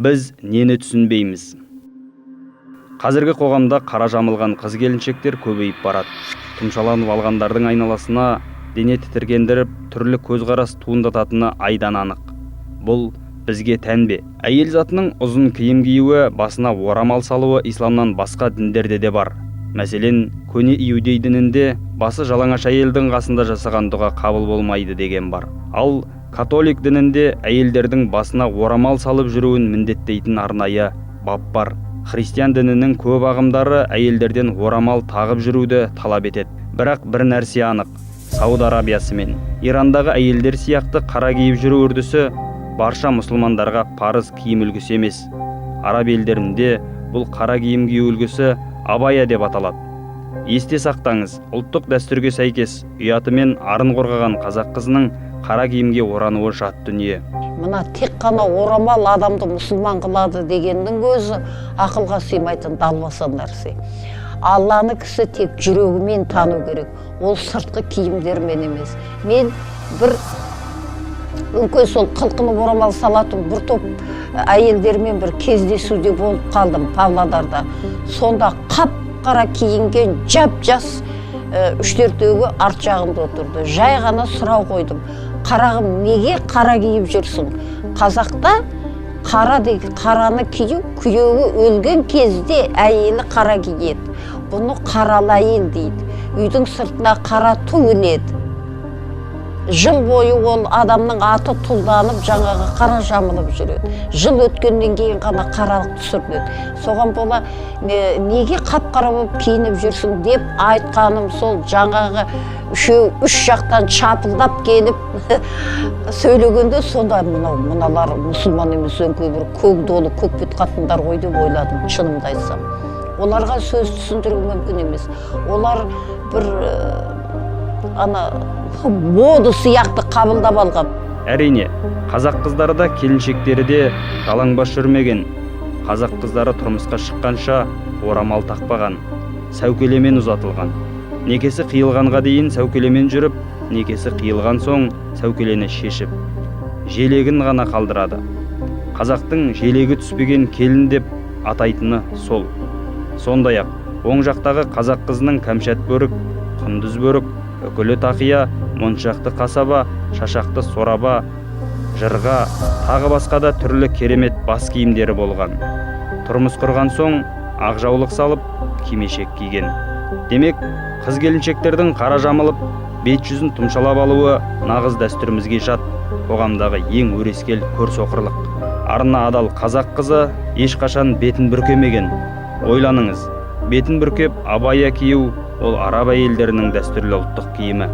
Біз нені түсінбейміз? Қазіргі қоғамда қара жамылған қыз-келіншектер көбейіп барады. Тұмшаланып алғандардың айналасына дене тітіргендіріп, түрлі көзқарас туындататыны айдан анық. Бұл бізге тән бе? Әйел затының ұзын киім киюі, басына орамал салуы исламнан басқа діндерде де бар. Мәселен, көне иудей дінінде басы жалаңаш әйелдің қасында жасаған дұға қабыл болмайды деген бар. Ал католик дінінде әйелдердің басына орамал салып жүруін міндеттейтін арнайы бап бар. Христиан дінінің көп ағымдары әйелдерден орамал тағып жүруді талап етеді. Бірақ бір нәрсе анық. Сауд Арабиясы мен Ирандағы әйелдер сияқты қара киіп жүру үрдісі барша мұсылмандарға парыз киім үлгісі емес. Араб елдерінде бұл қара киім кию үлгісі абая деп аталады. Есте сақтаңыз, ұлттық дәстүрге сәйкес ұяты мен арын қорғаған қазақ қызының қара киімге орануы жат дүние. Мына тек қана орамал адамды мұсылман қылады дегеннің өзі ақылға сыймайтын далбаса нәрсе. Алланы кісі тек жүрегімен тану керек. Ол сыртқы киімдермен емес. Мен бір өңкей сол қылқынып орамал салатын бір топ әйелдермен бір кездесуде болып қалдым Павлодарда. Сонда қап-қара киінген жап-жас үш-төртеуі арт жағында отырды. Жай ғана сұрау қойдым. Қарағым, неге қара киіп жүрсің? Қазақта қараны кию, күйеуі өлген кезде әйелі қара киеді. Бұны қаралы әйел дейді. Үйдің сыртына қара ту іледі. Жыл бойы ол адамның аты тұлданып, жаңағы қара жамылып жүреді. Жыл өткеннен кейін ғана қаралық түсіріледі. Соған бола неге қап-қара болып киініп жүрсің деп айтқаным сол жаңағы үш жақтан шапылдап келіп сөйлегенде сонда мыналар мұсылман емес өңкей бір көк долы көк бет қатындар ғой деп ойладым, шынымды айтсам. Оларға сөз түсіндіру мүмкін емес. Олар бір мода сияқты қабылдап алған. Әрине, қазақ қыздары да келіншектері де жалаңбас жүрмеген. Қазақ қыздары тұрмысқа шыққанша орамал тақпаған, сәукелемен ұзатылған. Некесі қиылғанға дейін сәукелемен жүріп, некесі қиылған соң сәукелені шешіп, желегін ғана қалдырады. Қазақтың желегі түспеген келін деп атайтыны сол. Сондай-ақ, оң жақтағы қазақ қызының кәмшат бөрік, құндыз бөрік, үкілі тақия, моншақты қасаба, шашақты сораба, жырға, тағы басқа да түрлі керемет бас киімдері болған. Тұрмыс құрған соң ақ жаулық салып, кимешек киген. Демек, қыз-келіншектердің қара жамылып, бет жүзін тұмшалап алуы нағыз дәстүрімізге жат, қоғамдағы ең өрескел көрсоқырлық. Арына адал қазақ қызы ешқашан бетін бүркемеген. Ойланыңыз, бетін бүркеп абая кию ол араб әйелдерінің дәстүрлі ұлттық киімі.